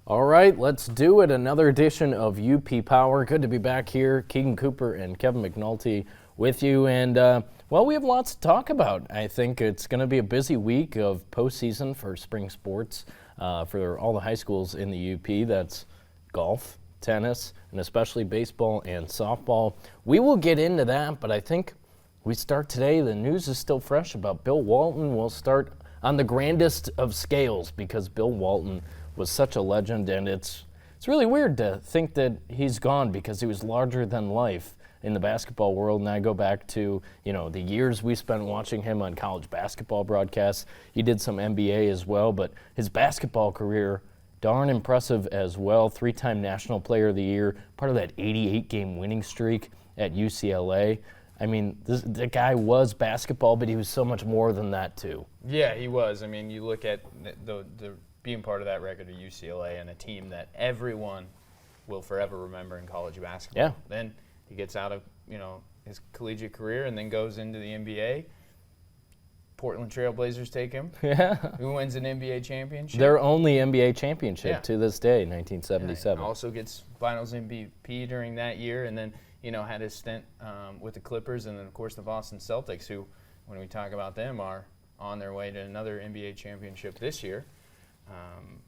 All right, let's do it. Another edition of UP Power. Good to be back here. Keegan Cooper and Kevin McNulty with you. And, we have lots to talk about. I think it's going to be a busy week of postseason for spring sports for all the high schools in the UP. That's golf, tennis, and especially baseball and softball. We will get into that, but I think we start today. The news is still fresh about Bill Walton. We'll start on the grandest of scales because Bill Walton was such a legend, and it's really weird to think that he's gone because he was larger than life in the basketball world. And I go back to, the years we spent watching him on college basketball broadcasts. He did some NBA as well, but his basketball career, darn impressive as well. 3-time National Player of the Year, part of that 88-game winning streak at UCLA. I mean, the guy was basketball, but he was so much more than that too. Yeah, he was. I mean, you look at the being part of that record at UCLA and a team that everyone will forever remember in college basketball. Yeah. Then he gets out of, his collegiate career and then goes into the NBA. Portland Trail Blazers take him. Yeah. Who wins an NBA championship? Their only NBA championship to this day, 1977. Yeah, also gets Finals MVP during that year, and then, had his stint with the Clippers, and then, of course, the Boston Celtics, who, when we talk about them, are on their way to another NBA championship this year.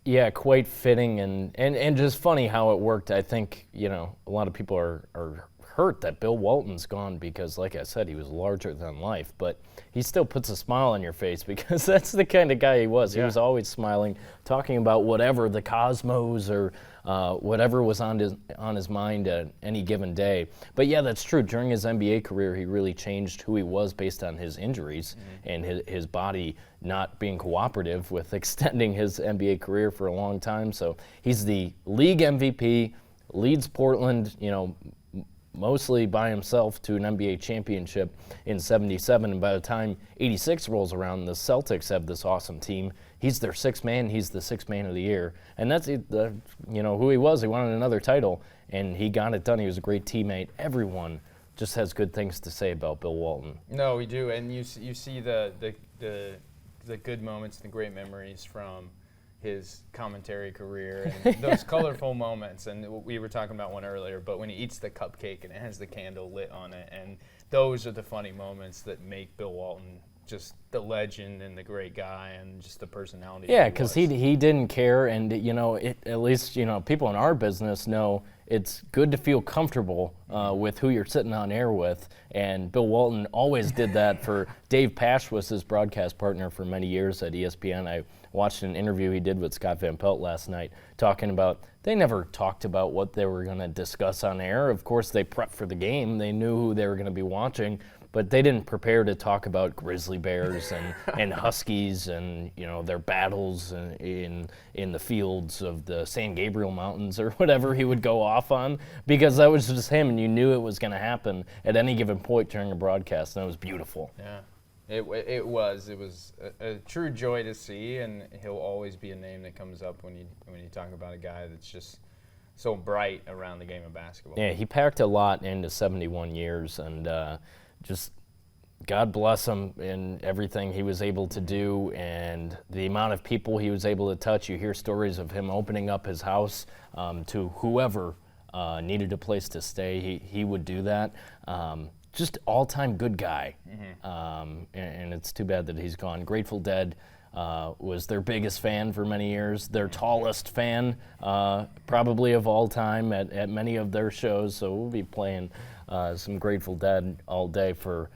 Yeah, quite fitting and just funny how it worked. I think, a lot of people are hurt that Bill Walton's gone because, like I said, he was larger than life. But he still puts a smile on your face because that's the kind of guy he was. Yeah. He was always smiling, talking about whatever, the cosmos or whatever was on his mind at any given day. But yeah, that's true. During his NBA career, he really changed who he was based on his injuries and his body not being cooperative with extending his NBA career for a long time. So he's the league MVP, leads Portland, mostly by himself to an NBA championship in 77. And by the time 86 rolls around, the Celtics have this awesome team. He's their sixth man. He's the sixth man of the year. And that's who he was. He wanted another title, and he got it done. He was a great teammate. Everyone just has good things to say about Bill Walton. No, we do. And you see the good moments, the great memories from his commentary career and those colorful moments. And we were talking about one earlier, but when he eats the cupcake and it has the candle lit on it, and those are the funny moments that make Bill Walton just the legend and the great guy and just the personality. Yeah, because he didn't care, and at least people in our business know it's good to feel comfortable with who you're sitting on air with, and Bill Walton always did that. For Dave Pasch was his broadcast partner for many years at ESPN. I watched an interview he did with Scott Van Pelt last night talking about they never talked about what they were going to discuss on air. Of course, they prepped for the game. They knew who they were going to be watching, but they didn't prepare to talk about grizzly bears and huskies and their battles in the fields of the San Gabriel Mountains or whatever he would go off on, because that was just him, and you knew it was going to happen at any given point during a broadcast, and it was beautiful. Yeah. It was a true joy to see, and he'll always be a name that comes up when you talk about a guy that's just so bright around the game of basketball. Yeah, he packed a lot into 71 years, and just God bless him in everything he was able to do and the amount of people he was able to touch. You hear stories of him opening up his house to whoever needed a place to stay. He would do that. Just all-time good guy, and it's too bad that he's gone. Grateful Dead was their biggest fan for many years, their tallest fan probably of all time at many of their shows, so we'll be playing some Grateful Dead all day for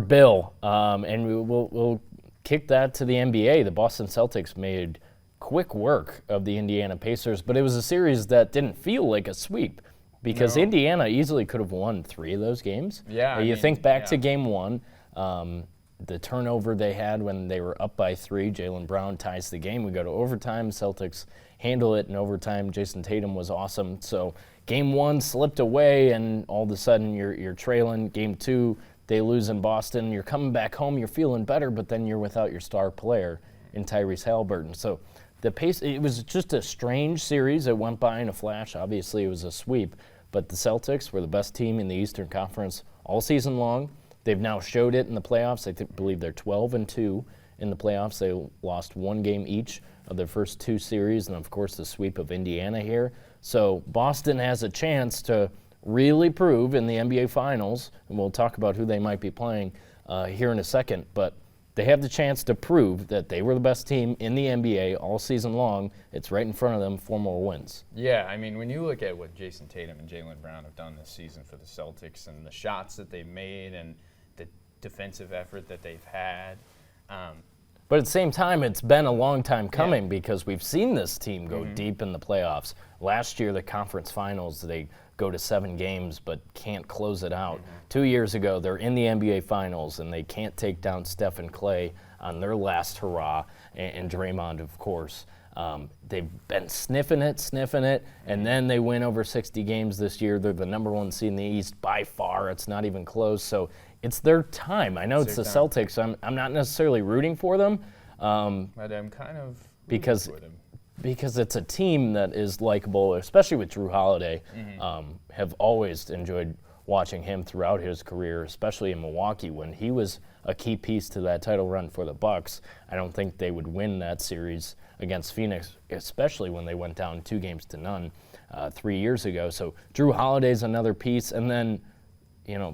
Bill. And we'll kick that to the NBA. The Boston Celtics made quick work of the Indiana Pacers, but it was a series that didn't feel like a sweep. Because Indiana easily could have won 3 of those games. Yeah, you think back to Game 1, the turnover they had when they were up by 3. Jaylen Brown ties the game. We go to overtime. Celtics handle it in overtime. Jason Tatum was awesome. So Game 1 slipped away, and all of a sudden you're trailing. Game 2, they lose in Boston. You're coming back home. You're feeling better, but then you're without your star player in Tyrese Halliburton. So the pace, it was just a strange series. It went by in a flash. Obviously, it was a sweep, but the Celtics were the best team in the Eastern Conference all season long. They've now showed it in the playoffs. I believe they're 12-2 in the playoffs. They lost one game each of their first two series, and of course the sweep of Indiana here. So Boston has a chance to really prove in the NBA Finals, and we'll talk about who they might be playing here in a second, but they have the chance to prove that they were the best team in the NBA all season long. It's right in front of them, 4 more wins. Yeah, I mean, when you look at what Jason Tatum and Jaylen Brown have done this season for the Celtics and the shots that they've made and the defensive effort that they've had. But at the same time, it's been a long time coming because we've seen this team go deep in the playoffs. Last year, the conference finals, they go to 7 games but can't close it out. 2 years ago, they're in the NBA Finals and they can't take down Steph and Clay on their last hurrah, and Draymond, of course. They've been sniffing it, and then they win over 60 games this year. They're the number 1 seed in the East by far. It's not even close. So it's their time. I know it's the Celtics. I'm not necessarily rooting for them. But I'm kind of because for them. Because it's a team that is likable, especially with Drew Holiday. Have always enjoyed watching him throughout his career, especially in Milwaukee when he was a key piece to that title run for the Bucks. I don't think they would win that series against Phoenix, especially when they went down 2-0 3 years ago. So Drew Holiday's another piece, and then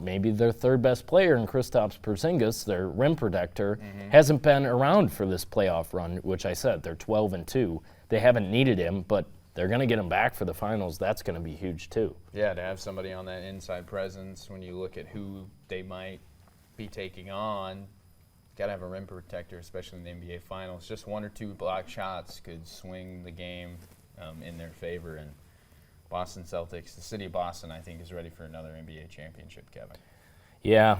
maybe their third best player in Kristaps Porzingis, their rim protector, hasn't been around for this playoff run, which I said they're 12-2. They haven't needed him, but they're going to get him back for the finals. That's going to be huge too. Yeah, to have somebody on that inside presence when you look at who they might be taking on, got to have a rim protector, especially in the NBA Finals. Just 1 or 2 block shots could swing the game in their favor. And Boston Celtics, the city of Boston, I think, is ready for another NBA championship, Kevin. Yeah.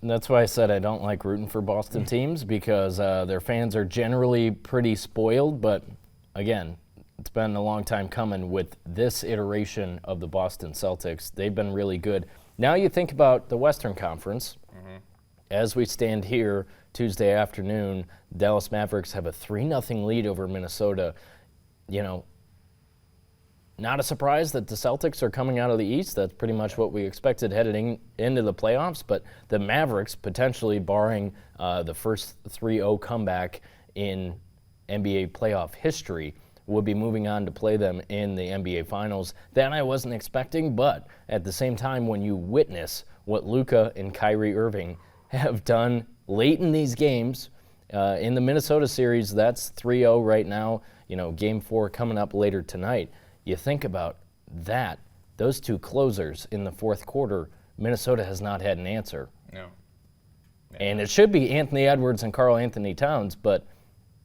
That's why I said I don't like rooting for Boston teams because their fans are generally pretty spoiled. But, again, it's been a long time coming with this iteration of the Boston Celtics. They've been really good. Now you think about the Western Conference. As we stand here Tuesday afternoon, Dallas Mavericks have a 3-0 lead over Minnesota. Not a surprise that the Celtics are coming out of the East. That's pretty much what we expected heading into the playoffs. But the Mavericks, potentially barring the first 3-0 comeback in NBA playoff history, would be moving on to play them in the NBA Finals. That I wasn't expecting, but at the same time, when you witness what Luka and Kyrie Irving have done late in these games, in the Minnesota series, that's 3-0 right now. Game 4 coming up later tonight. You think about that, those 2 closers in the fourth quarter, Minnesota has not had an answer. No. And it should be Anthony Edwards and Karl Anthony Towns, but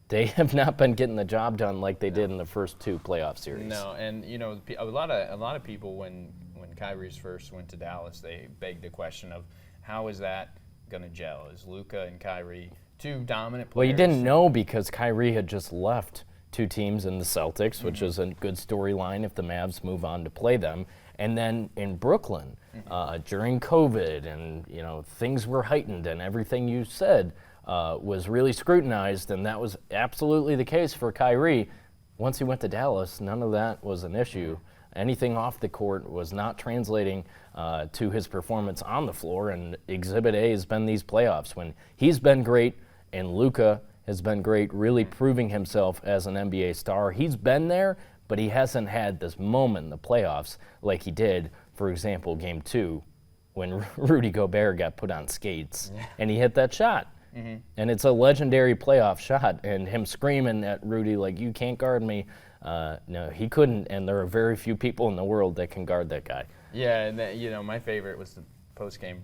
they have not been getting the job done like they did in the first 2 playoff series. No, and a lot of people when Kyrie's first went to Dallas, they begged the question of how is that going to gel? Is Luka and Kyrie 2 dominant players? Well, you didn't know because Kyrie had just left 2 teams in the Celtics, which is a good storyline if the Mavs move on to play them. And then in Brooklyn, during COVID, and things were heightened, and everything you said was really scrutinized, and that was absolutely the case for Kyrie. Once he went to Dallas, none of that was an issue. Anything off the court was not translating to his performance on the floor, and Exhibit A has been these playoffs when he's been great and Luka has been great, really proving himself as an NBA star. He's been there, but he hasn't had this moment in the playoffs like he did, for example, Game 2, when Rudy Gobert got put on skates, and he hit that shot. And it's a legendary playoff shot, and him screaming at Rudy like, you can't guard me. No, he couldn't, and there are very few people in the world that can guard that guy. Yeah, and my favorite was the post-game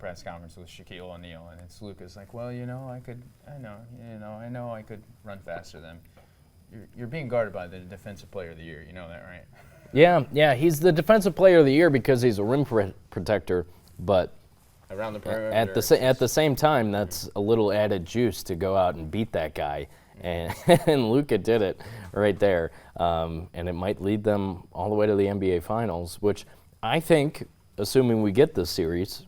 press conference with Shaquille O'Neal, and it's Luka's like, well, I know I could run faster than you're being guarded by the defensive player of the year. You know that, right? Yeah, he's the defensive player of the year because he's a rim protector, but around the perimeter. At the same time, that's a little added juice to go out and beat that guy, and Luka did it right there, and it might lead them all the way to the NBA Finals, which I think, assuming we get this series,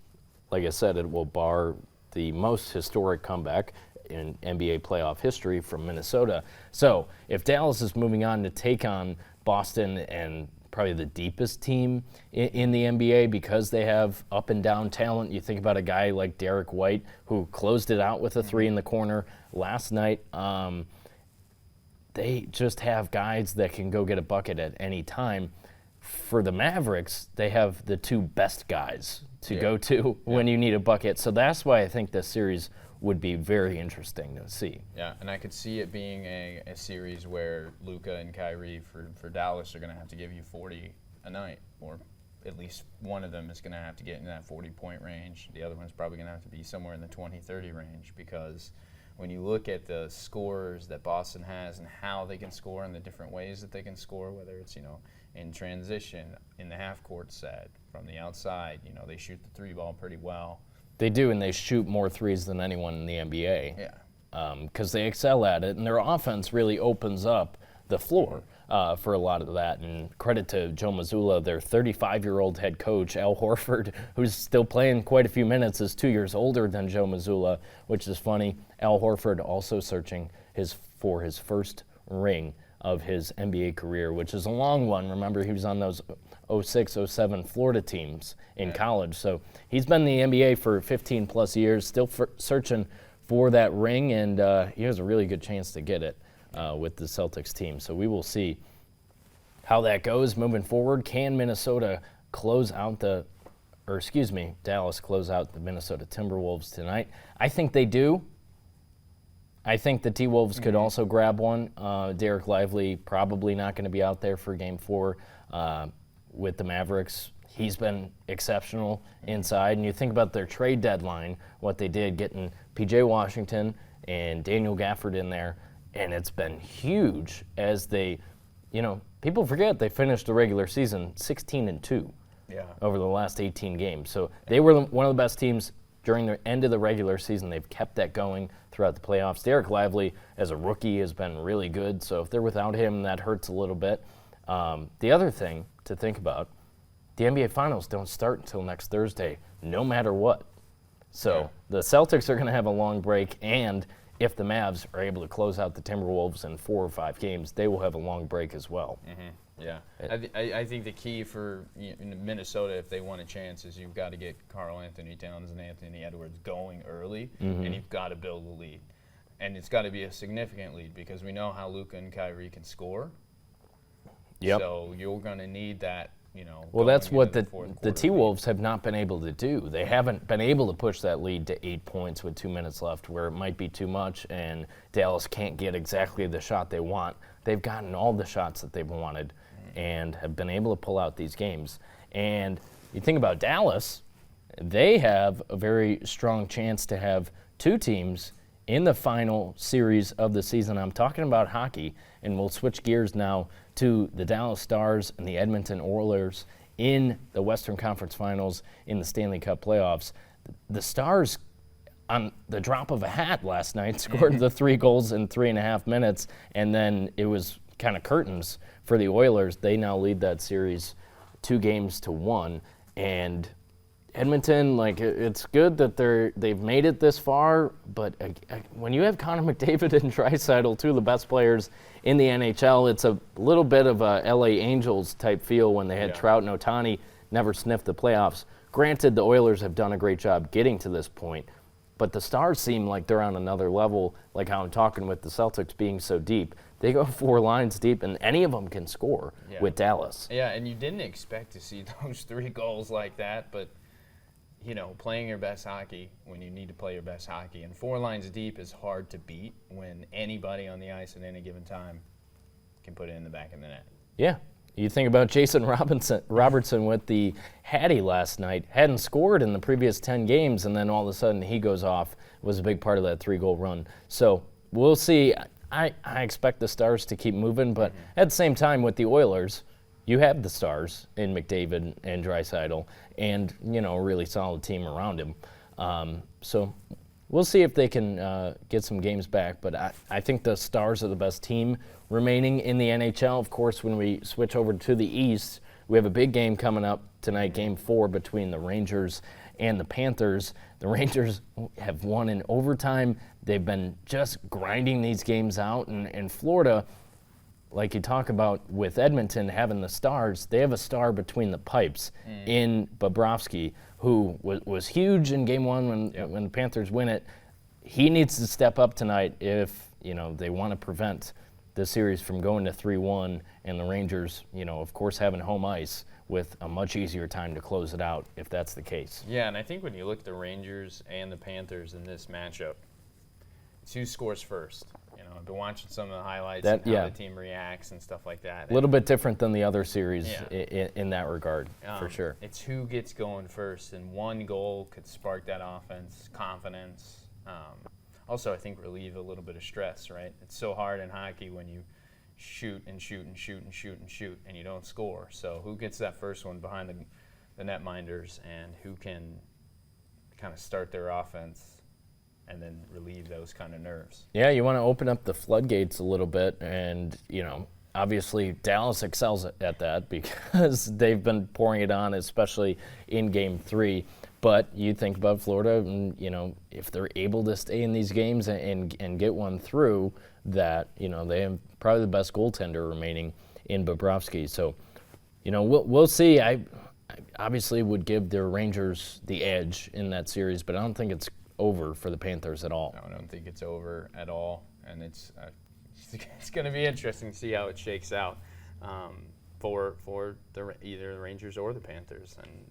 like I said, it will bar the most historic comeback in NBA playoff history from Minnesota. So if Dallas is moving on to take on Boston and probably the deepest team in the NBA because they have up and down talent. You think about a guy like Derek White, who closed it out with a three in the corner last night. They just have guys that can go get a bucket at any time. For the Mavericks, they have the two best guys to go to when you need a bucket. So that's why I think this series would be very interesting to see. Yeah, and I could see it being a series where Luka and Kyrie for Dallas are going to have to give you 40 a night, or at least one of them is going to have to get in that 40-point range. The other one's probably going to have to be somewhere in the 20-30 range, because when you look at the scorers that Boston has and how they can score and the different ways that they can score, whether it's, in transition, in the half-court set, from the outside, they shoot the three ball pretty well. They do, and they shoot more threes than anyone in the NBA. Yeah. Because they excel at it, and their offense really opens up the floor for a lot of that. And credit to Joe Mazzulla, their 35-year-old head coach. Al Horford, who's still playing quite a few minutes, is 2 years older than Joe Mazzulla, which is funny. Al Horford also searching for his first ring of his NBA career, which is a long one. Remember, he was on those 06, 07 Florida teams in college. So he's been in the NBA for 15-plus years, still searching for that ring, and he has a really good chance to get it with the Celtics team. So we will see how that goes moving forward. Can Dallas close out the Minnesota Timberwolves tonight? I think they do. I think the T-Wolves could also grab one. Derek Lively probably not going to be out there for Game 4 with the Mavericks. He's been exceptional inside. And you think about their trade deadline, what they did, getting P.J. Washington and Daniel Gafford in there, and it's been huge as they, people forget they finished the regular season 16-2 over the last 18 games. So they were one of the best teams during the end of the regular season. They've kept that going throughout the playoffs. Derek Lively, as a rookie, has been really good. So if they're without him, that hurts a little bit. The other thing to think about, the NBA Finals don't start until next Thursday, no matter what. So the Celtics are going to have a long break, and if the Mavs are able to close out the Timberwolves in 4 or 5 games, they will have a long break as well. Mm-hmm. Yeah. I think the key for Minnesota, if they want a chance, is you've got to get Karl Anthony Towns and Anthony Edwards going early, and you've got to build a lead. And it's got to be a significant lead, because we know how Luka and Kyrie can score. Yep. So you're going to need that, Well, that's what the the T-Wolves have not been able to do. They haven't been able to push that lead to 8 points with 2 minutes left, where it might be too much, and Dallas can't get exactly the shot they want. They've gotten all the shots that they've wanted and have been able to pull out these games. And you think about Dallas, they have a very strong chance to have 2 teams in the final series of the season. I'm talking about hockey, and we'll switch gears now to the Dallas Stars and the Edmonton Oilers in the Western Conference Finals in the Stanley Cup playoffs. The Stars, on the drop of a hat last night, scored the 3 goals in 3.5 minutes, and then it was kind of curtains for the Oilers. They now lead that series 2-1, and Edmonton, it's good that they've made it this far, but when you have Connor McDavid and Draisaitl, 2 of the best players in the NHL, it's a little bit of a LA Angels type feel when they had Trout and Ohtani, never sniffed the playoffs. Granted, the Oilers have done a great job getting to this point, but the Stars seem like they're on another level, like how I'm talking with the Celtics being so deep. They go 4 lines deep, and any of them can score with Dallas. Yeah, and you didn't expect to see those 3 goals like that, but playing your best hockey when you need to play your best hockey. And 4 lines deep is hard to beat when anybody on the ice at any given time can put it in the back of the net. Yeah. You think about Jason Robertson with the Hattie last night. Hadn't scored in the previous 10 games, and then all of a sudden he goes off. Was a big part of that 3-goal run. So we'll see. I expect the Stars to keep moving, but at the same time with the Oilers, you have the Stars in McDavid and Draisaitl and, a really solid team around him. So we'll see if they can get some games back. But I think the Stars are the best team remaining in the NHL. Of course, when we switch over to the East, we have a big game coming up tonight, Game 4 between the Rangers and the Panthers. The Rangers have won in overtime. They've been just grinding these games out. And Florida, like you talk about with Edmonton having the stars, they have a star between the pipes in Bobrovsky, who was huge in Game 1 when the Panthers win it. He needs to step up tonight if they want to prevent the series from going to 3-1, and the Rangers, of course, having home ice with a much easier time to close it out if that's the case. Yeah, and I think when you look at the Rangers and the Panthers in this matchup, it's who scores first. I've been watching some of the highlights and how the team reacts and stuff like that. A little bit different than the other series in that regard, for sure. It's who gets going first, and one goal could spark that offense, confidence. Also, I think relieve a little bit of stress, right? It's so hard in hockey when you shoot and shoot and shoot and shoot and shoot and you don't score. So who gets that first one behind the netminders, and who can kind of start their offense and then relieve those kind of nerves? Yeah, you want to open up the floodgates a little bit, and, obviously Dallas excels at that because they've been pouring it on, especially in Game 3. But you think about Florida, and, if they're able to stay in these games and get one through, that, they have probably the best goaltender remaining in Bobrovsky. So, we'll see. I obviously would give the Rangers the edge in that series, but I don't think it's over for the Panthers at all. No, I don't think it's over at all, and it's going to be interesting to see how it shakes out for either the Rangers or the Panthers. And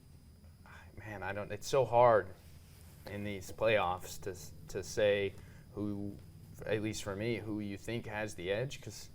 man, it's so hard in these playoffs to say who, at least for me, who you think has the edge, because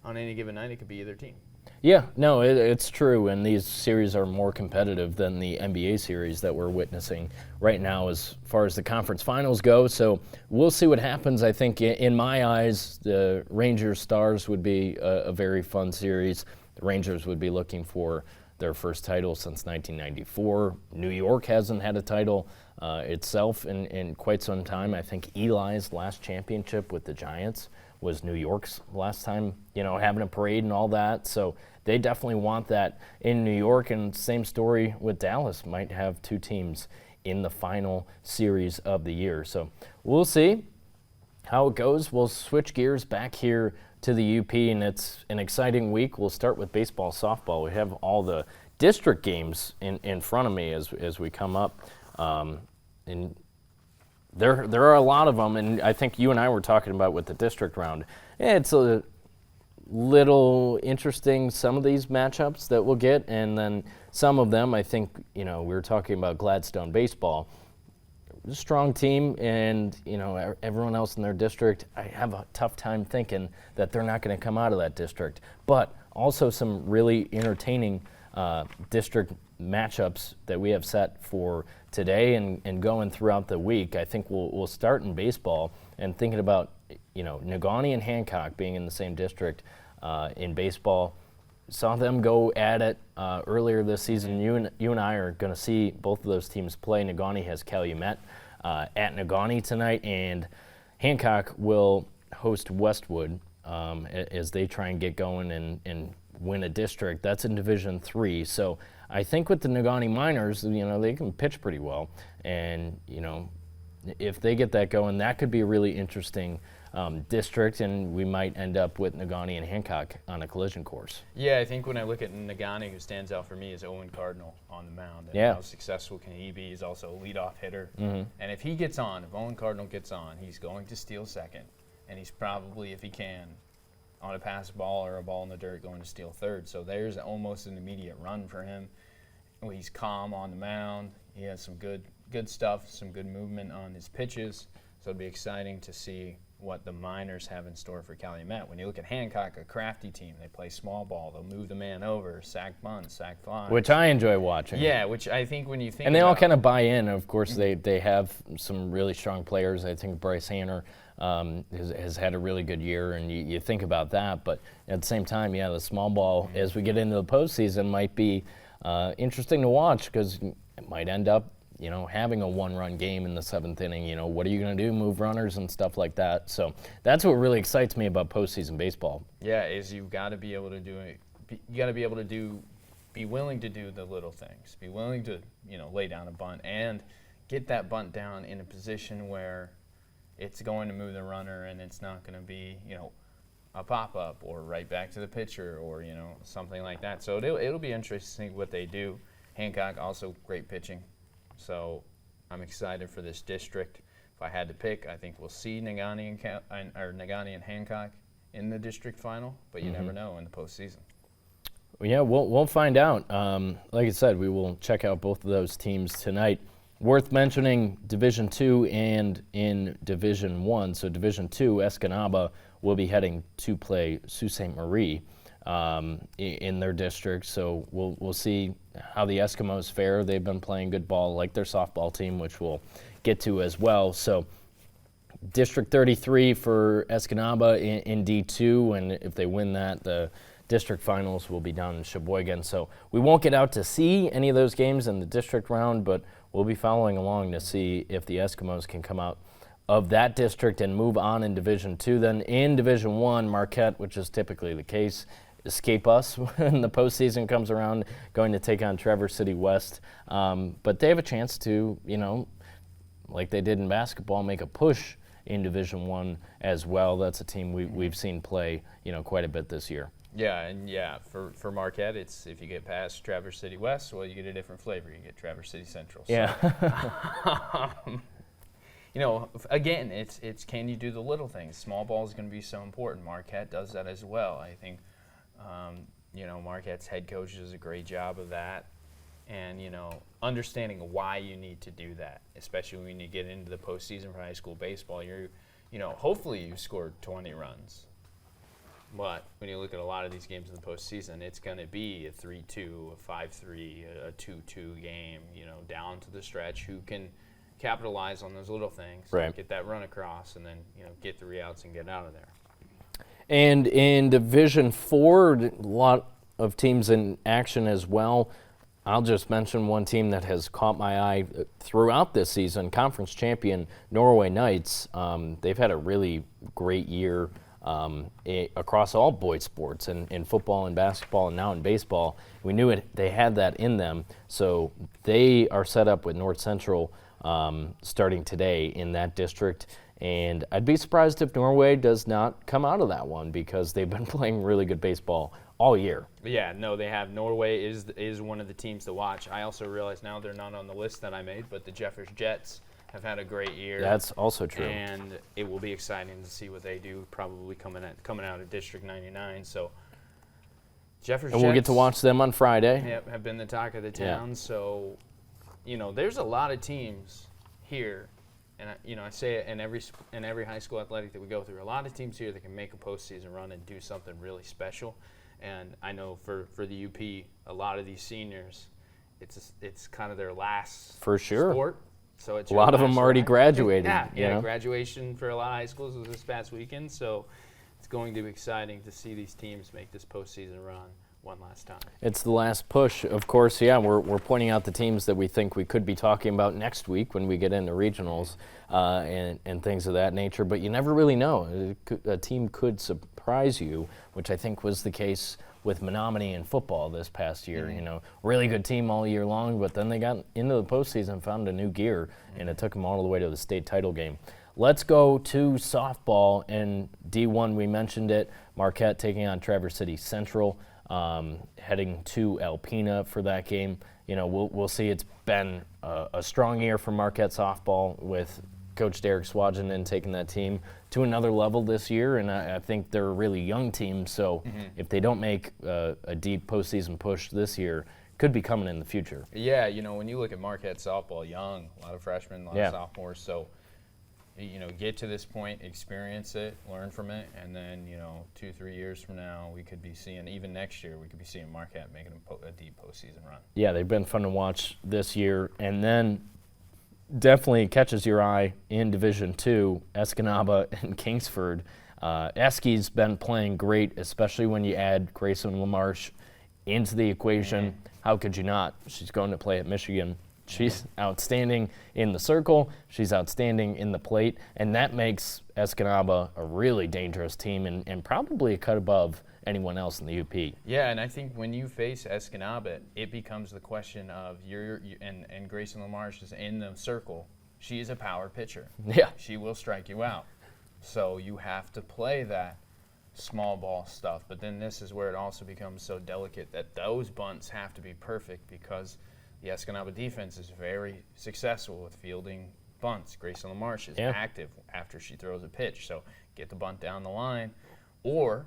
on any given night it could be either team. Yeah, no, it's true, and these series are more competitive than the NBA series that we're witnessing right now as far as the conference finals go, so we'll see what happens. I think in my eyes, the Rangers Stars would be a very fun series. The Rangers would be looking for their first title since 1994. New York hasn't had a title itself in quite some time. I think Eli's last championship with the Giants was New York's last time, having a parade and all that. So they definitely want that in New York. And same story with Dallas. Might have two teams in the final series of the year. So we'll see how it goes. We'll switch gears back here to the UP, and it's an exciting week. We'll start with baseball, softball. We have all the district games in front of me as we come up. And there are a lot of them, and I think you and I were talking about with the district round. It's a little interesting, some of these matchups that we'll get, and then some of them, I think, we were talking about Gladstone baseball. A strong team, and everyone else in their district, I have a tough time thinking that they're not going to come out of that district. But also some really entertaining district matchups that we have set for today and going throughout the week. I think we'll start in baseball and thinking about Negaunee and Hancock being in the same district in baseball. Saw them go at it earlier this season. You and I are going to see both of those teams play. Negaunee has Calumet at Negaunee tonight, and Hancock will host Westwood as they try and get going and win a district. That's in Division III. So I think with the Negaunee Miners, they can pitch pretty well, and if they get that going, that could be a really interesting district, and we might end up with Negaunee and Hancock on a collision course. Yeah, I think when I look at Negaunee, who stands out for me is Owen Cardinal on the mound. And how successful can he be? He's also a leadoff hitter. Mm-hmm. And if Owen Cardinal gets on, he's going to steal second, and he's probably, if he can, on a pass ball or a ball in the dirt, going to steal third. So there's almost an immediate run for him. He's calm on the mound. He has some good stuff, some good movement on his pitches. So it'll be exciting to see what the Miners have in store for Calumet. When you look at Hancock, a crafty team, they play small ball. They'll move the man over, sack bunts, sack flies. Which I enjoy watching. Yeah, which I think when you think and they all kind of buy in. Of course, they have some really strong players. I think Bryce Hanner has had a really good year, and you think about that. But at the same time, the small ball, as we get into the postseason, might be interesting to watch because it might end up having a one-run game in the seventh inning. What are you going to do? Move runners and stuff like that. So that's what really excites me about postseason baseball. Yeah, is you've got to be able to do it. You got to be able to be willing to do the little things. Be willing to, lay down a bunt and get that bunt down in a position where it's going to move the runner and it's not going to be, a pop-up or right back to the pitcher or, something like that. So it'll be interesting to see what they do. Hancock, also great pitching. So I'm excited for this district. If I had to pick, I think we'll see Negaunee and Hancock in the district final, but you never know in the postseason. Yeah, we'll find out. Like I said, we will check out both of those teams tonight. Worth mentioning Division II and in Division I. So Division II, Escanaba will be heading to play Sault Ste. Marie in their district. So we'll see how the Eskimos fare. They've been playing good ball, like their softball team, which we'll get to as well. So District 33 for Escanaba in D2, and if they win that, the district finals will be down in Sheboygan. So we won't get out to see any of those games in the district round, but we'll be following along to see if the Eskimos can come out of that district and move on in Division II. Then in Division I, Marquette, which is typically the case, escape us when the postseason comes around, going to take on Traverse City West. But they have a chance to, like they did in basketball, make a push in Division I as well. That's a team we've seen play, quite a bit this year. Yeah, for Marquette, it's if you get past Traverse City West, well, you get a different flavor. You get Traverse City Central. So. Yeah. Again, it's can you do the little things? Small ball is going to be so important. Marquette does that as well. I think, Marquette's head coach does a great job of that. And, understanding why you need to do that, especially when you get into the postseason for high school baseball, hopefully you scored 20 runs. But when you look at a lot of these games in the postseason, it's going to be a 3-2, a 5-3, a 2-2 game, down to the stretch. Who can capitalize on those little things, right. Get that run across, and then, get 3 outs and get out of there. And in Division IV, a lot of teams in action as well. I'll just mention one team that has caught my eye throughout this season, conference champion Norway Knights. They've had a really great year across all boys sports, in football and basketball and now in baseball. We knew they had that in them, so they are set up with North Central starting today in that district. And I'd be surprised if Norway does not come out of that one because they've been playing really good baseball all year. Yeah, no, they have. Norway is one of the teams to watch. I also realize now they're not on the list that I made, but the Jeffers Jets have had a great year. That's also true. And it will be exciting to see what they do, probably coming out of District 99. So Jeffers Jets. We'll get to watch them on Friday. Yep, have been the talk of the town. Yeah. So, there's a lot of teams here, and I say it in every high school athletic that we go through. A lot of teams here that can make a postseason run and do something really special. And I know for the UP, a lot of these seniors, it's kind of their last sport. So it's a lot of them already graduated. Yeah, graduation for a lot of high schools was this past weekend. So it's going to be exciting to see these teams make this postseason run one last time. It's the last push, of course. Yeah, we're pointing out the teams that we think we could be talking about next week when we get into regionals and things of that nature. But you never really know. A team could surprise you, which I think was the case with Menominee in football this past year. Mm-hmm. Really good team all year long, but then they got into the postseason, found a new gear, and it took them all the way to the state title game. Let's go to softball and D1. We mentioned it. Marquette taking on Traverse City Central. Heading to Alpena for that game. We'll see. It's been a strong year for Marquette softball with Coach Derek Swagenin taking that team to another level this year, and I think they're a really young team, so if they don't make a deep postseason push this year, could be coming in the future. Yeah, when you look at Marquette softball, young, a lot of freshmen, a lot of sophomores, so get to this point, experience it, learn from it, and then, 2-3 years from now, we could be seeing, even next year, we could be seeing Marquette making a deep postseason run. Yeah, they've been fun to watch this year. And then definitely catches your eye in Division II, Escanaba and Kingsford. Esky's been playing great, especially when you add Grayson LaMarche into the equation. How could you not? She's going to play at Michigan. She's outstanding in the circle. She's outstanding in the plate. And that makes Escanaba a really dangerous team and probably a cut above anyone else in the UP. Yeah, and I think when you face Escanaba, it becomes the question of and Grayson LaMarche is in the circle. She is a power pitcher. Yeah. She will strike you out. So you have to play that small ball stuff. But then this is where it also becomes so delicate that those bunts have to be perfect because the Escanaba defense is very successful with fielding bunts. Grayson LaMarche is active after she throws a pitch. So get the bunt down the line, or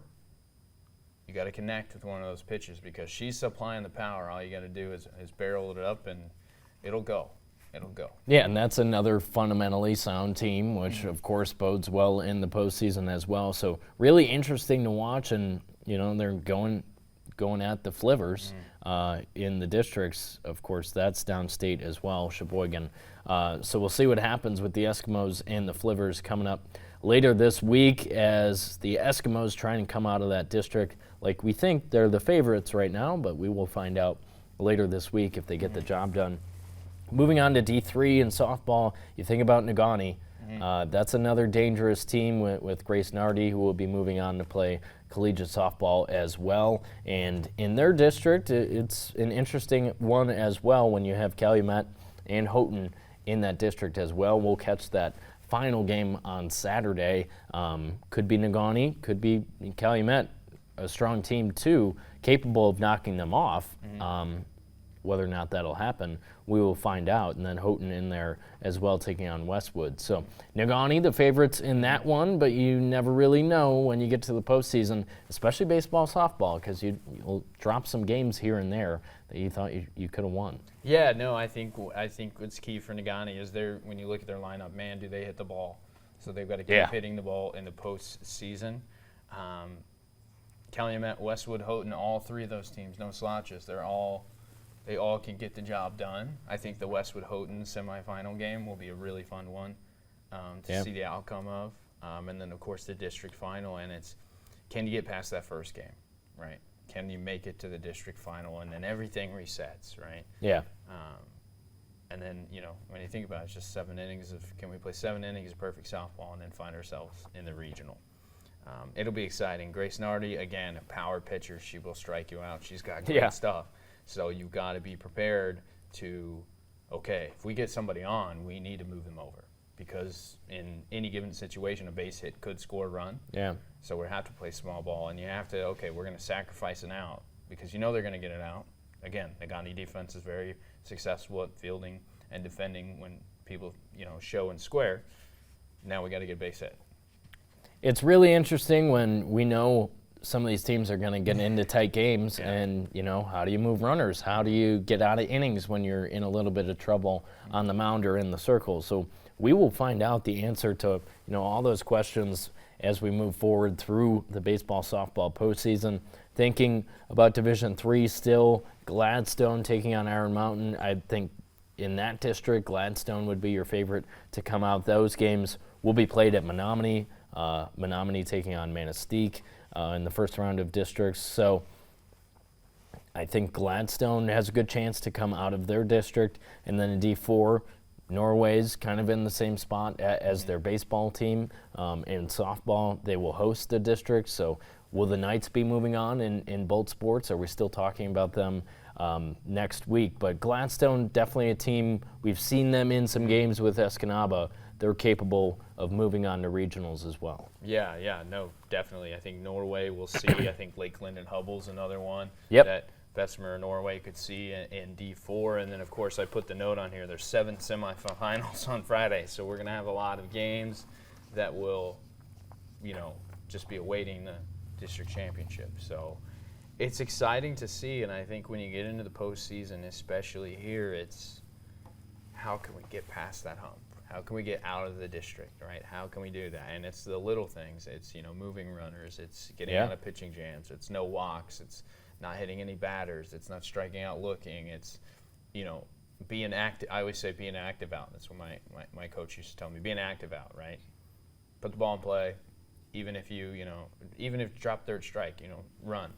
you got to connect with one of those pitches because she's supplying the power. All you got to do is barrel it up, and it'll go. It'll go. Yeah, and that's another fundamentally sound team, which of course bodes well in the postseason as well. So really interesting to watch, and they're going at the Flivers in the districts. Of course, that's downstate as well, Sheboygan. So we'll see what happens with the Eskimos and the Flivers coming up later this week as the Eskimos try and come out of that district. Like we think they're the favorites right now, but we will find out later this week if they get the job done. Moving on to D3 in softball, you think about Negaunee. That's another dangerous team with Grace Nardi, who will be moving on to play collegiate softball as well. And in their district, it's an interesting one as well when you have Calumet and Houghton in that district as well. We'll catch that final game on Saturday. Could be Negaunee, could be Calumet, a strong team too, capable of knocking them off. Whether or not that'll happen, we will find out. And then Houghton in there as well, taking on Westwood. So Negaunee, the favorites in that one, but you never really know when you get to the postseason, especially baseball, softball, because you'll drop some games here and there that you thought you could have won. Yeah, no, I think what's key for Negaunee is when you look at their lineup, man, do they hit the ball? So they've got to keep hitting the ball in the postseason. Calumet, Westwood, Houghton, all three of those teams, no slouches. They all can get the job done. I think the Westwood Houghton semifinal game will be a really fun one to see the outcome of. And then, of course, the district final. And it's, can you get past that first game, right? Can you make it to the district final? And then everything resets, right? Yeah. And then, when you think about it, it's just 7 innings can we play 7 innings of perfect softball and then find ourselves in the regional? It'll be exciting. Grace Nardi, again, a power pitcher. She will strike you out. She's got great stuff. So you've got to be prepared to, if we get somebody on, we need to move them over because in any given situation, a base hit could score a run. Yeah. So we have to play small ball, and you have to, we're going to sacrifice an out because they're going to get it out. Again, the Gandhi defense is very successful at fielding and defending when people, show and square. Now we got to get base hit. It's really interesting when we know some of these teams are going to get into tight games, and how do you move runners? How do you get out of innings when you're in a little bit of trouble on the mound or in the circle? So we will find out the answer to all those questions as we move forward through the baseball softball postseason. Thinking about Division III still, Gladstone taking on Iron Mountain. I think in that district, Gladstone would be your favorite to come out. Those games will be played at Menominee. Menominee taking on Manistee in the first round of districts. So I think Gladstone has a good chance to come out of their district. And then in D4, Norway's kind of in the same spot as their baseball team. In softball, they will host the district. So will the Knights be moving on in both sports? Are we still talking about them next week? But Gladstone, definitely a team. We've seen them in some games with Escanaba. They're capable of moving on to regionals as well. Yeah, no, definitely. I think Norway will see. I think Lakeland and Hubble's another one that Bessemer Norway could see in D4. And then, of course, I put the note on here. There's 7 semifinals on Friday, so we're going to have a lot of games that will, just be awaiting the district championship. So it's exciting to see, and I think when you get into the postseason, especially here, it's how can we get past that hump? How can we get out of the district, right? How can we do that? And it's the little things. It's, moving runners. It's getting out of pitching jams. It's no walks. It's not hitting any batters. It's not striking out looking. It's, being active. I always say being active out. That's what my coach used to tell me. Be an active out, right? Put the ball in play. Even if even if you drop third strike, run,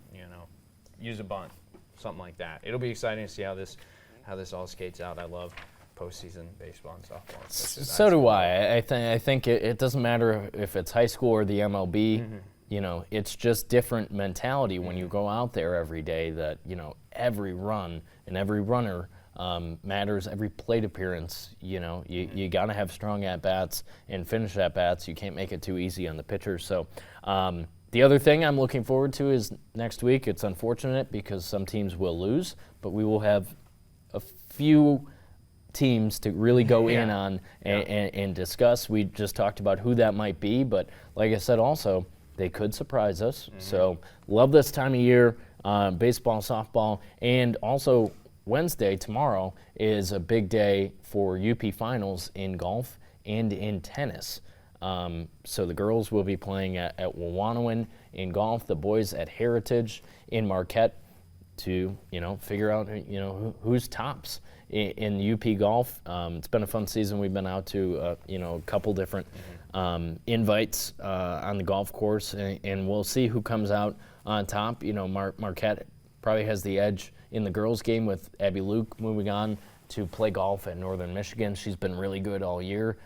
use a bunt, something like that. It'll be exciting to see how this all skates out. I love postseason baseball and softball. So do I. I think it doesn't matter if it's high school or the MLB. It's just different mentality when you go out there every day that, every run and every runner matters, every plate appearance. You got to have strong at-bats and finish at-bats. You can't make it too easy on the pitchers. So, The other thing I'm looking forward to is next week. It's unfortunate because some teams will lose, but we will have a few teams to really go in on and discuss. We just talked about who that might be, but like I said also, they could surprise us. So love this time of year, baseball, softball, and also Wednesday, tomorrow, is a big day for UP finals in golf and in tennis. So the girls will be playing at Wawanawin in golf, the boys at Heritage in Marquette to, figure out, who's tops in UP golf. It's been a fun season. We've been out to, a couple different invites on the golf course, and we'll see who comes out on top. Marquette probably has the edge in the girls' game with Abby Luke moving on to play golf at Northern Michigan. She's been really good all year.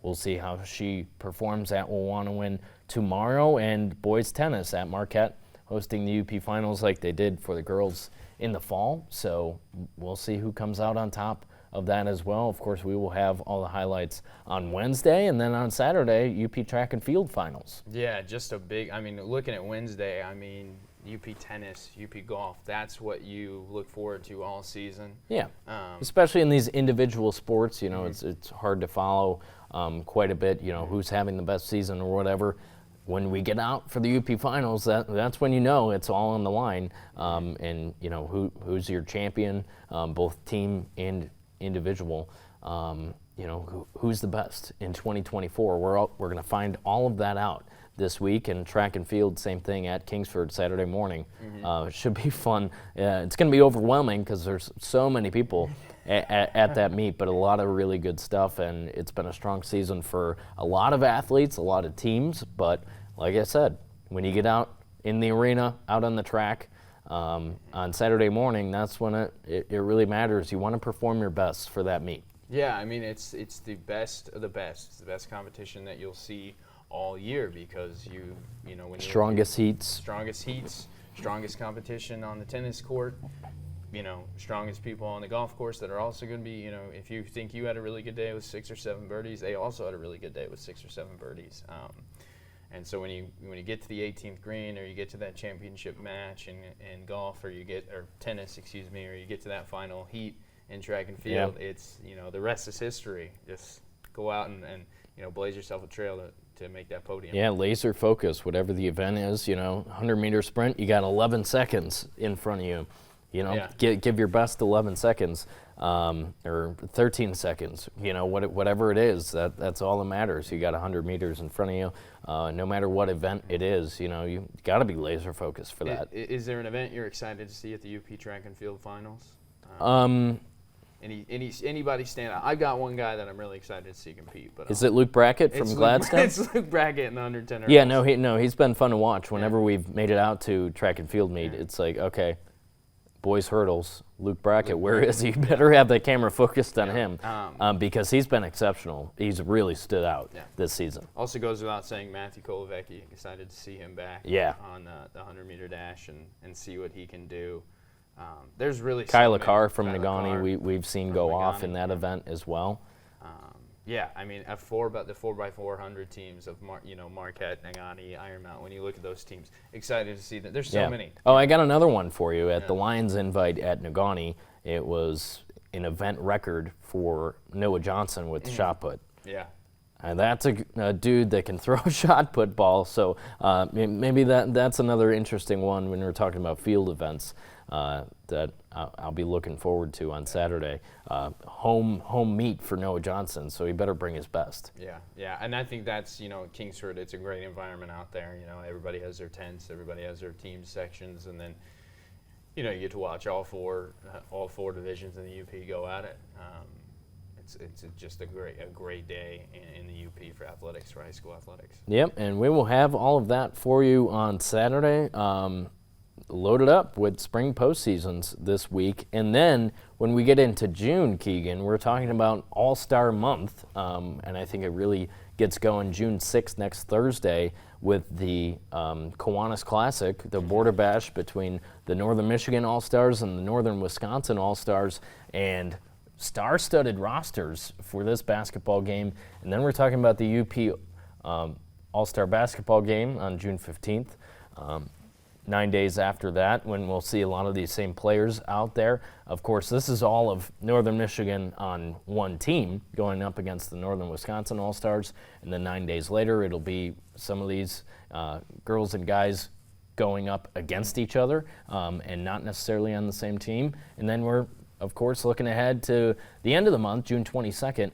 We'll see how she performs at Wawanawin tomorrow. And boys tennis at Marquette hosting the UP finals like they did for the girls in the fall. So we'll see who comes out on top of that as well. Of course, we will have all the highlights on Wednesday, and then on Saturday, UP track and field finals. Yeah, just a big, looking at Wednesday, UP tennis, UP golf, that's what you look forward to all season. Yeah, especially in these individual sports, it's hard to follow quite a bit, who's having the best season or whatever. When we get out for the UP finals, that's when it's all on the line, and who's your champion, both team and individual. Who's the best in 2024? We're going to find all of that out this week. And track and field, same thing at Kingsford Saturday morning. It should be fun. It's going to be overwhelming because there's so many people at that meet, but a lot of really good stuff, and it's been a strong season for a lot of athletes, a lot of teams. But like I said, when you get out in the arena, out on the track on Saturday morning, that's when it really matters. You want to perform your best for that meet. Yeah, it's the best of the best. It's the best competition that you'll see all year because when strongest heats, strongest competition on the tennis court, strongest people on the golf course that are also going to be, if you think you had a really good day with 6 or 7 birdies, they also had a really good day with 6 or 7 birdies. And so when you get to the 18th green, or you get to that championship match in golf, or tennis, or you get to that final heat in track and field, it's the rest is history. Just go out and blaze yourself a trail to make that podium. Yeah, laser focus, whatever the event is. 100-meter sprint, you got 11 seconds in front of you. Give your best 11 seconds or 13 seconds. Whatever it is, that's all that matters. You got 100 meters in front of you. No matter what event it is, you got to be laser focused for that. Is there an event you're excited to see at the UP track and field finals? Anybody stand out? I've got one guy that I'm really excited to see compete. But is it Luke Brackett from Gladstone? It's Luke Brackett in the under 10 hurdles. Yeah, he's been fun to watch. Whenever we've made it out to track and field meet, it's like, okay, boys hurdles, Luke Brackett, where is he? Better have the camera focused on him because he's been exceptional. He's really stood out this season. Also goes without saying, Matthew Kolovecki, excited to see him back on the 100-meter dash and see what he can do. There's really Kyla Carr from Nagani we've seen go off in that event as well. The 4x400 teams of Marquette, Nagani, Iron Mountain. When you look at those teams, excited to see that. There's so many. Oh, I got another one for you at the Lions invite at Nagani. It was an event record for Noah Johnson with shot put. Yeah. And that's a dude that can throw a shot put ball. So maybe that's another interesting one when we're talking about field events that I'll be looking forward to on Saturday. Home meet for Noah Johnson, so he better bring his best. Yeah, and I think that's Kingsford. It's a great environment out there. Everybody has their tents, everybody has their team sections, and then you get to watch all four divisions in the UP go at it. It's just a great day in the UP for athletics, for high school athletics. Yep, and we will have all of that for you on Saturday. Loaded up with spring postseasons this week. And then when we get into June, Keegan, we're talking about All-Star Month, and I think it really gets going June 6th, next Thursday, with the Kiwanis Classic, the border bash between the Northern Michigan All-Stars and the Northern Wisconsin All-Stars, and star-studded rosters for this basketball game. And then we're talking about the UP All-Star Basketball game on June 15th. 9 days after that, when we'll see a lot of these same players out there. Of course, this is all of Northern Michigan on one team going up against the Northern Wisconsin All-Stars, and then 9 days later, it'll be some of these girls and guys going up against each other and not necessarily on the same team. And then we're, of course, looking ahead to the end of the month, June 22nd,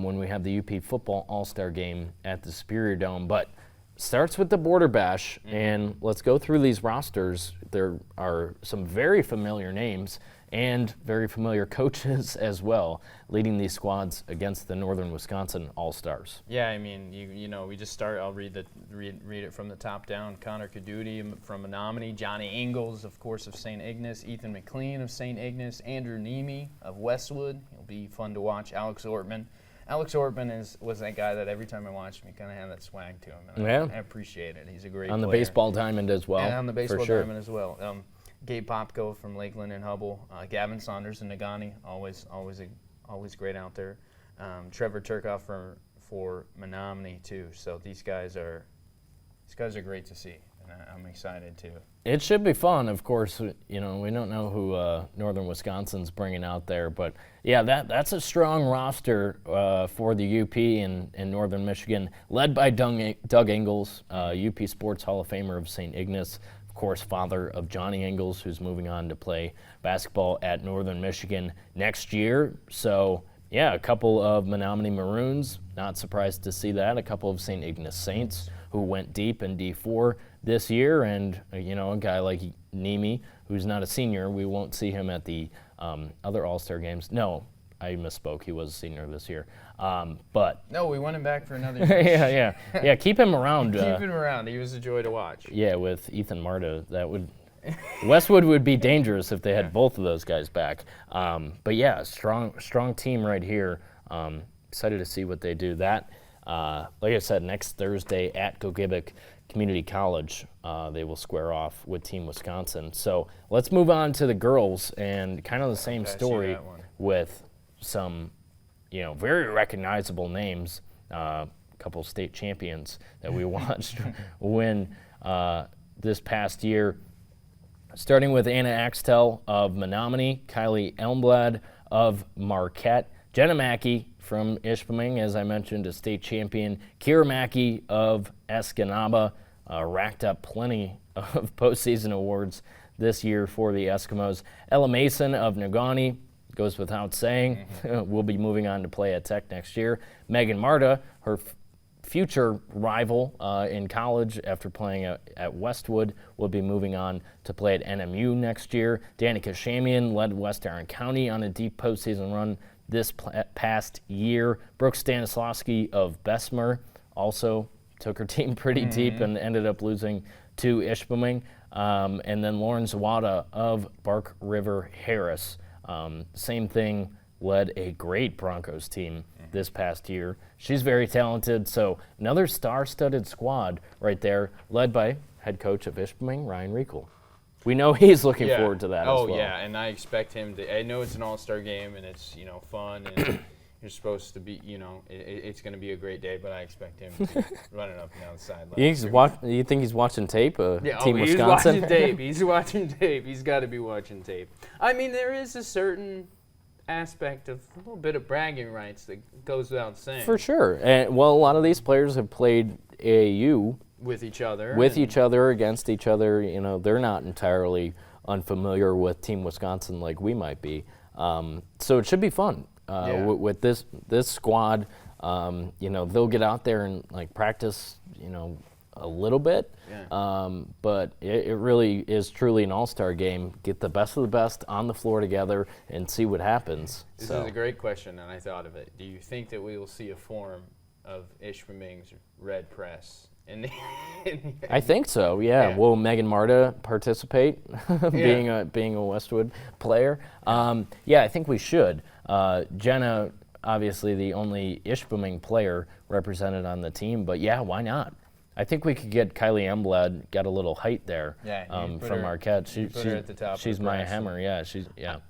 when we have the UP football All-Star game at the Superior Dome. But starts with the Border Bash, and let's go through these rosters. There are some very familiar names and very familiar coaches as well, leading these squads against the Northern Wisconsin All-Stars. Yeah, I mean, you know, we just start. I'll read it from the top down. Connor Caduti from Menominee, Johnny Ingalls, of course, of St. Ignace, Ethan McLean of St. Ignace, Andrew Nemi of Westwood. He'll be fun to watch. Alex Ortman. Alex Ortman was that guy that every time I watched him, he kind of had that swag to him. And I appreciate it. He's a great player. On the baseball diamond as well. And on the baseball diamond as well. Gabe Popko from Lakeland and Hubble. Gavin Saunders and Nagani, always great out there. Trevor Turkoff for Menominee too. So these guys are great to see, and I'm excited too. It should be fun, of course. You know, we don't know who Northern Wisconsin's bringing out there, but yeah, that's a strong roster for the UP in Northern Michigan, led by Doug Ingalls, UP Sports Hall of Famer of St. Ignace, of course, father of Johnny Ingalls, who's moving on to play basketball at Northern Michigan next year. So yeah, a couple of Menominee Maroons, not surprised to see that. A couple of St. Ignace Saints, who went deep in D4 this year, and you know, a guy like Nemi, who's not a senior. We won't see him at the other All-Star games. No, I misspoke. He was a senior this year. But no, we want him back for another year. yeah. Keep him around. Keep him around. He was a joy to watch. Yeah, with Ethan Marta, that would Westwood would be dangerous if they had both of those guys back. But yeah, strong team right here. Excited to see what they do. That, like I said, next Thursday at Gogebic Community College, they will square off with Team Wisconsin. So let's move on to the girls, and kind of the same story with some, you know, very recognizable names. A couple state champions that we watched win this past year. Starting with Anna Axtell of Menominee, Kylie Elmblad of Marquette, Jenna Mackey from Ishpeming, as I mentioned, a state champion, Kira Mackey of Escanaba, racked up plenty of postseason awards this year for the Eskimos. Ella Mason of Nagani, goes without saying, will be moving on to play at Tech next year. Megan Marta, her future rival in college after playing at Westwood, will be moving on to play at NMU next year. Danica Shamian led West Aaron County on a deep postseason run this past year. Brooke Stanislawski of Bessemer also took her team pretty deep and ended up losing to Ishpeming. And then Lauren Zawada of Bark River Harris. Same thing, led a great Broncos team this past year. She's very talented, so another star-studded squad right there, led by head coach of Ishpeming, Ryan Reekle. We know he's looking forward to that as well. Oh, yeah, and I expect him to – I know it's an all-star game, and it's, you know, fun, and you're supposed to be, you know, it's going to be a great day, but I expect him to be running up and down the sideline. You think he's watching tape? Team Wisconsin? He's watching tape. He's watching tape. He's got to be watching tape. I mean, there is a certain aspect of a little bit of bragging rights that goes without saying. For sure. And, well, a lot of these players have played AAU with each other, against each other. You know, they're not entirely unfamiliar with Team Wisconsin like we might be. So it should be fun with this squad. You know, they'll get out there and like practice, you know, a little bit. But it really is truly an all-star game. Get the best of the best on the floor together and see what happens. This is a great question, and I thought of it. Do you think that we will see a form of Ishpeming's Red Press? I think so. Yeah. Will Megan Marta participate, being a Westwood player? Yeah, I think we should. Jenna, obviously the only Ishpeming player represented on the team, but yeah, why not? I think we could get Kylie Emblad, got a little height there from Marquette. She's my hammer.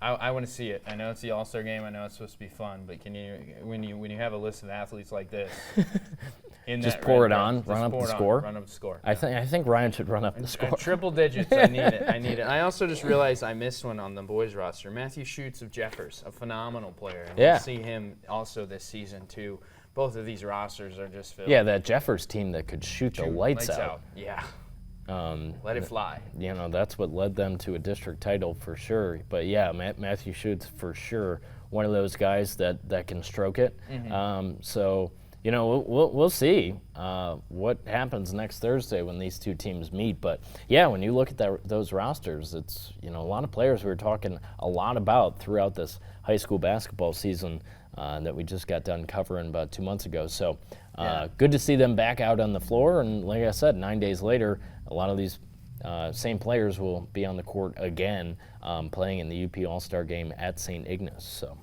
I want to see it. I know it's the All-Star game. I know it's supposed to be fun, but can you, when you have a list of athletes like this, in just that pour red it dress. on, Just run up pour the it on, score. Run up the score. I think Ryan should run up the score. Triple digits. I need it. I need it. I also just realized I missed one on the boys roster. Matthew Schutz of Jeffers, a phenomenal player. And Yeah. we'll see him also this season too. Both of these rosters are just filled. Yeah, that Jeffers team that could shoot the lights out. Yeah. Let it fly. You know, that's what led them to a district title for sure. But yeah, Matthew Schutz for sure, one of those guys that can stroke it. So, you know, we'll see what happens next Thursday when these two teams meet. But yeah, when you look at those rosters, it's, you know, a lot of players we were talking a lot about throughout this high school basketball season that we just got done covering about 2 months ago. So good to see them back out on the floor. And like I said, 9 days later, a lot of these same players will be on the court again playing in the UP All-Star game at St. Ignace. So.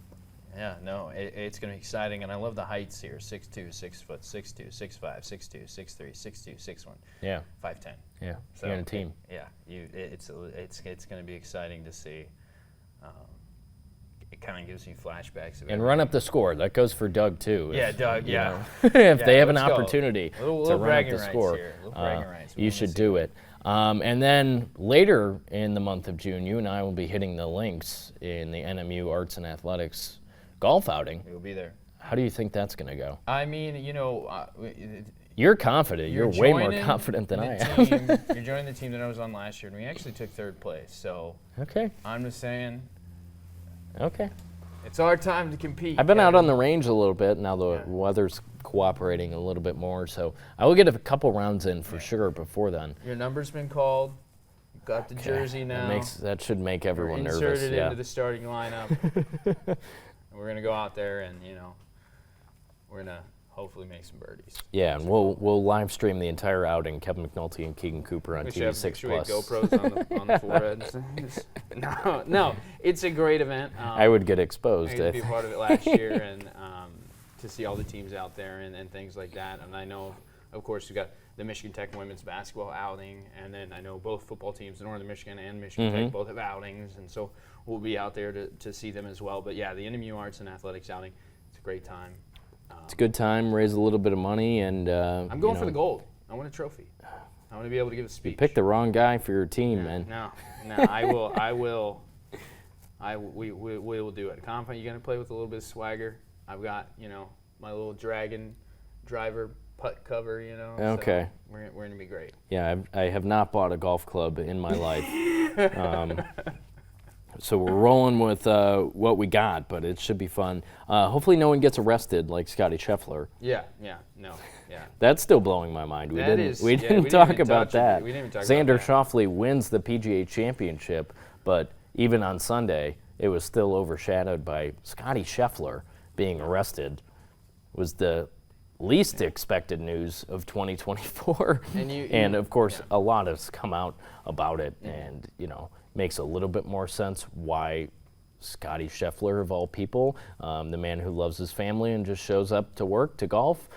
Yeah, no, it's going to be exciting, and I love the heights here: 6'2", 6 foot, 6'2", 6'5", 6'2", 6'3", 6'2", 6'1", Yeah. 5'10". Yeah, So you're in a team. Yeah, it's going to be exciting to see. It kind of gives me flashbacks of And run up the score. That goes for Doug too. Yeah, Doug. you Yeah. know, if they have an let's go. opportunity Little to run up bragging the rights score, here. Little bragging rights. We you wanna should see do it. And then later in the month of June, you and I will be hitting the links in the NMU Arts and Athletics golf outing. We'll be there. How do you think that's going to go? I mean, you know, You're confident. You're way more joining confident than the I am. team. You're joining the team that I was on last year, and we actually took third place. So Okay. I'm just saying, Okay. it's our time to compete. I've been out guys. on the range a little bit. Now the weather's cooperating a little bit more, so I will get a couple rounds in for sure before then. Your number's been called. You've got the jersey now. That should make everyone You're nervous. inserted Yeah. into the starting lineup. We're gonna go out there and we're gonna hopefully make some birdies. Yeah, and we'll live stream the entire outing. Kevin McNulty and Keegan Cooper on TV 6 Should we have Plus. GoPros on the foreheads? No, it's a great event. I would get I exposed. got to be a part of it last year and to see all the teams out there and things like that. And I know, of course, we got the Michigan Tech women's basketball outing, and then I know both football teams, Northern Michigan and Michigan Tech, both have outings, and so we'll be out there to see them as well. But yeah, the NMU Arts and Athletics outing, it's a great time. It's a good time. Raise a little bit of money, and I'm going for the gold. I want a trophy. I want to be able to give a speech. You picked the wrong guy for your team, man. No, I will. We will do it. Confident you're going to play with a little bit of swagger. I've got, my little dragon driver putt cover, Okay. So we're going to be great. Yeah, I have not bought a golf club in my life. So we're rolling with what we got, but it should be fun. Hopefully no one gets arrested like Scotty Scheffler. Yeah. That's still blowing my mind. We That didn't is- we yeah, didn't we talk didn't even about touch it. that. We didn't even talk Xander about that. Schauffele wins the PGA Championship, but even on Sunday, it was still overshadowed by Scotty Scheffler being arrested. Was the least expected news of 2024. And of course, a lot has come out about it, and makes a little bit more sense why Scotty Scheffler, of all people, the man who loves his family and just shows up to work, to golf,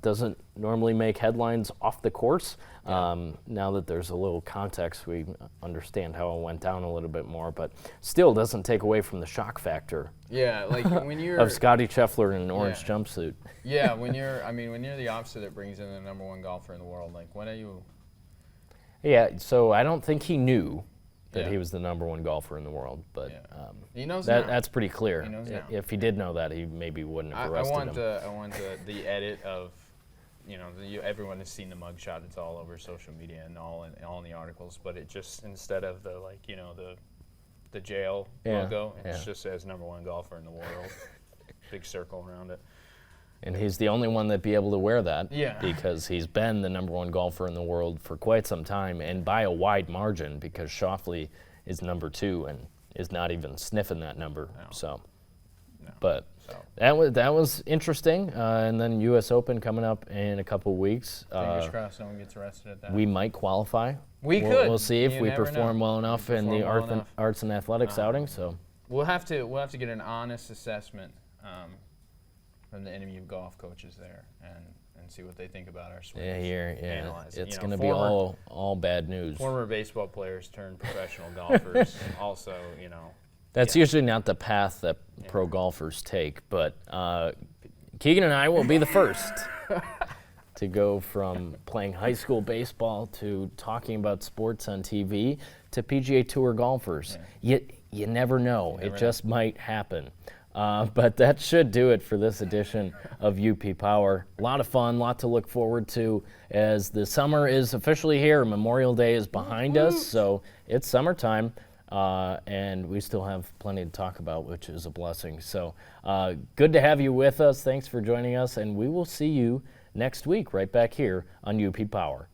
doesn't normally make headlines off the course. Now that there's a little context, we understand how it went down a little bit more, but still doesn't take away from the shock factor Yeah, like when you're of Scotty Scheffler in an orange jumpsuit. Yeah, when you're the officer that brings in the number one golfer in the world, like when are you? Yeah, so I don't think he knew that Yeah. he was the number one golfer in the world, but He knows now. that's pretty clear. He knows now. If he did know that, he maybe wouldn't have I arrested want him. I want the edit of, everyone has seen the mugshot. It's all over social media and all in the articles. But it just, instead of the jail logo, it just says number one golfer in the world. Big circle around it. And he's the only one that'd be able to wear that because he's been the number one golfer in the world for quite some time, and by a wide margin, because Schauffele is number 2 and is not even sniffing that number. But that was interesting. And then U.S. Open coming up in a couple weeks. Fingers crossed no one gets arrested at that. We might qualify. We'll see if You we never perform know. well enough in the arts and athletics outing. So We'll have to get an honest assessment from the NMU golf coaches there and see what they think about our swings. Analyze it. It's going to be all bad news. Former baseball players turned professional golfers also, That's usually not the path that pro golfers take, but Keegan and I will be the first. to go from playing high school baseball to talking about sports on TV to PGA Tour golfers. You never know. It just might happen. But that should do it for this edition of UP Power. A lot of fun, a lot to look forward to as the summer is officially here. Memorial Day is behind us, so it's summertime, and we still have plenty to talk about, which is a blessing. So good to have you with us. Thanks for joining us, and we will see you next week right back here on UP Power.